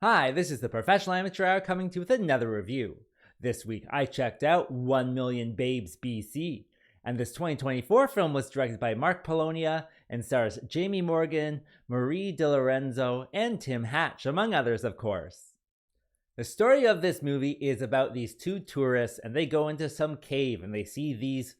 Hi, this is the Professional Amateur Hour coming to you with another review. This week I checked out 1 Million Babes BC, and this 2024 film was directed by Mark Polonia and stars Jamie Morgan, Marie DeLorenzo, and Tim Hatch, among others, of course. The story of this movie is about these two tourists, and they go into some cave and they see these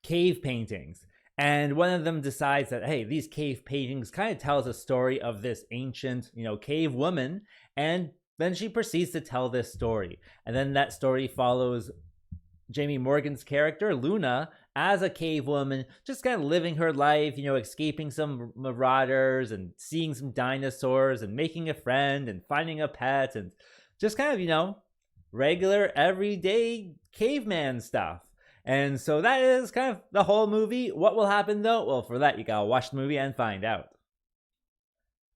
cave paintings. And one of them decides that, hey, these cave paintings kind of tells a story of this ancient, cave woman. And then she proceeds to tell this story. And then that story follows Jamie Morgan's character, Luna, as a cave woman, just kind of living her life, escaping some marauders and seeing some dinosaurs and making a friend and finding a pet and just kind of, regular, everyday caveman stuff. And so that is kind of the whole movie. What will happen though? Well, for that, you gotta watch the movie and find out.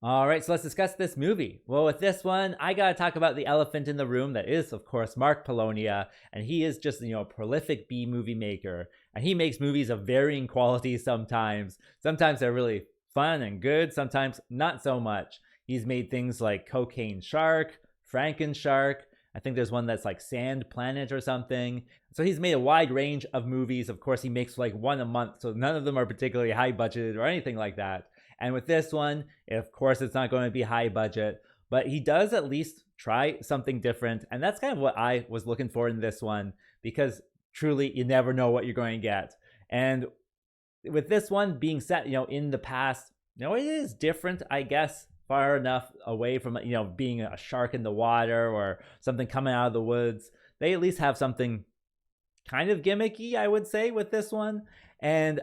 All right, so let's discuss this movie. Well, with this one, I gotta talk about the elephant in the room that is, of course, Mark Polonia. And he is just, a prolific B-movie maker. And he makes movies of varying quality sometimes. Sometimes they're really fun and good, sometimes not so much. He's made things like Cocaine Shark, Franken Shark. I think there's one that's like Sand Planet or something. So he's made a wide range of movies. Of course, he makes like one a month, so none of them are particularly high budgeted or anything like that. And with this one, of course, it's not going to be high budget, but he does at least try something different. And that's kind of what I was looking for in this one, because truly, you never know what you're going to get. And with this one being set, in the past, it is different, I guess, far enough away from, being a shark in the water or something coming out of the woods. They at least have something kind of gimmicky, I would say, with this one. And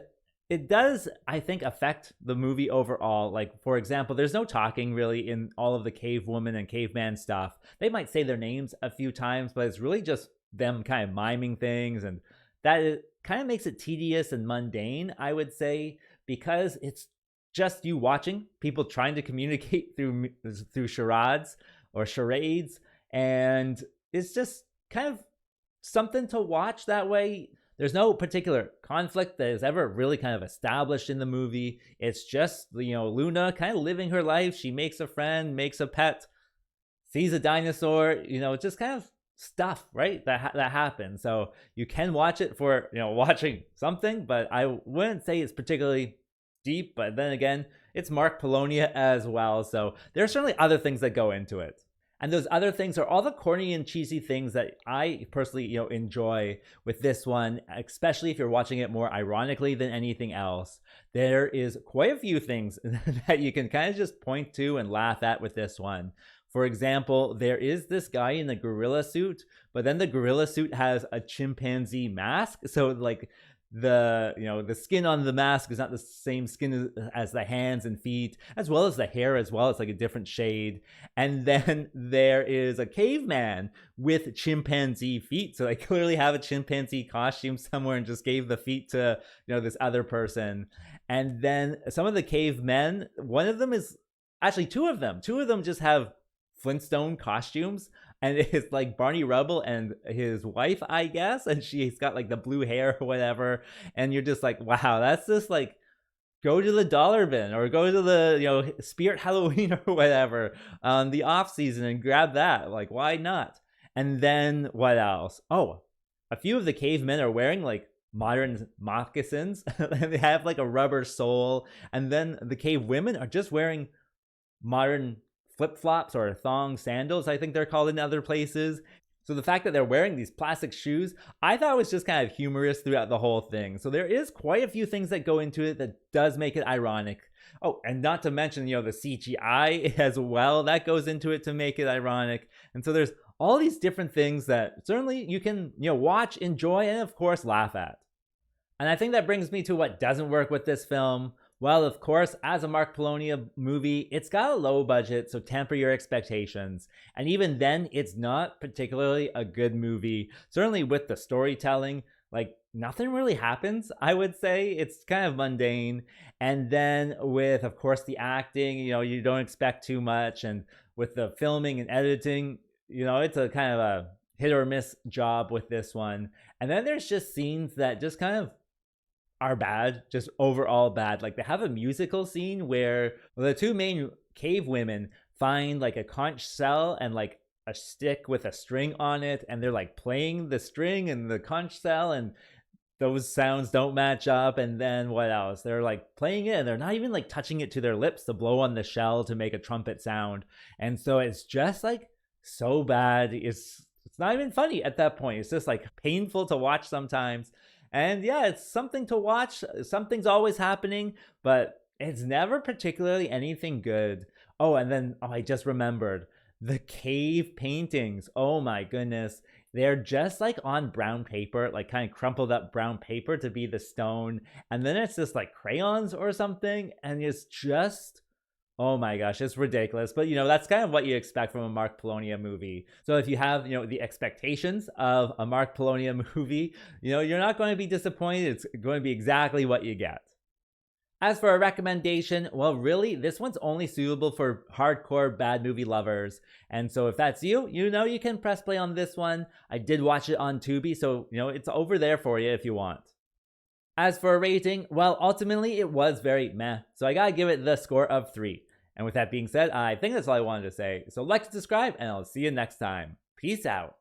it does, I think, affect the movie overall. Like, for example, there's no talking really in all of the cave woman and caveman stuff. They might say their names a few times, but it's really just them kind of miming things. And that kind of makes it tedious and mundane, I would say, because it's just you watching people trying to communicate through charades or charades, and it's just kind of something to watch that way. There's no particular conflict that is ever really kind of established in the movie. It's just, Luna kind of living her life. She makes a friend, makes a pet, sees a dinosaur, just kind of stuff, right? That happens. So you can watch it for, watching something, but I wouldn't say it's particularly deep. But then again, it's Mark Polonia as well, so there's certainly other things that go into it. And those other things are all the corny and cheesy things that I personally, enjoy with this one, especially if you're watching it more ironically than anything else. There is quite a few things that you can kind of just point to and laugh at with this one. For example, there is this guy in a gorilla suit, but then the gorilla suit has a chimpanzee mask. So like the skin on the mask is not the same skin as the hands and feet, as well as the hair as well. It's like a different shade. And then there is a caveman with chimpanzee feet, so they clearly have a chimpanzee costume somewhere and just gave the feet to this other person. And then some of the cavemen, one of them is actually two of them just have Flintstone costumes, and it's like Barney Rubble and his wife, I guess, and she's got like the blue hair or whatever, and you're just like, wow, that's just like, go to the dollar bin or go to the Spirit Halloween or whatever on the off season and grab that. Like, why not? And then what else? Oh, a few of the cavemen are wearing like modern moccasins and they have like a rubber sole, and then the cave women are just wearing modern flip-flops or thong sandals, I think they're called in other places. So the fact that they're wearing these plastic shoes, I thought was just kind of humorous throughout the whole thing. So there is quite a few things that go into it that does make it ironic. Oh, and not to mention, the CGI as well, that goes into it to make it ironic. And so there's all these different things that certainly you can, watch, enjoy, and of course laugh at. And I think that brings me to what doesn't work with this film. Well, of course, as a Mark Polonia movie, it's got a low budget, so temper your expectations. And even then, it's not particularly a good movie. Certainly with the storytelling, like nothing really happens, I would say. It's kind of mundane. And then with, of course, the acting, you don't expect too much. And with the filming and editing, it's a kind of a hit or miss job with this one. And then there's just scenes that just kind of are bad, just overall bad. Like they have a musical scene where the two main cave women find like a conch shell and like a stick with a string on it, and they're like playing the string and the conch shell, and those sounds don't match up. And then what else? They're like playing it and they're not even like touching it to their lips to blow on the shell to make a trumpet sound. And so it's just like so bad. It's not even funny at that point. It's just like painful to watch sometimes. And yeah, it's something to watch. Something's always happening, but it's never particularly anything good. Oh, and then I just remembered the cave paintings. Oh my goodness. They're just like on brown paper, like kind of crumpled up brown paper to be the stone. And then it's just like crayons or something. And it's just, oh my gosh, it's ridiculous. But, that's kind of what you expect from a Mark Polonia movie. So if you have, the expectations of a Mark Polonia movie, you're not going to be disappointed. It's going to be exactly what you get. As for a recommendation, well, really, this one's only suitable for hardcore bad movie lovers. And so if that's you, you can press play on this one. I did watch it on Tubi, so, it's over there for you if you want. As for a rating, well, ultimately, it was very meh. So I gotta give it the score of 3. And with that being said, I think that's all I wanted to say. So like and subscribe, and I'll see you next time. Peace out.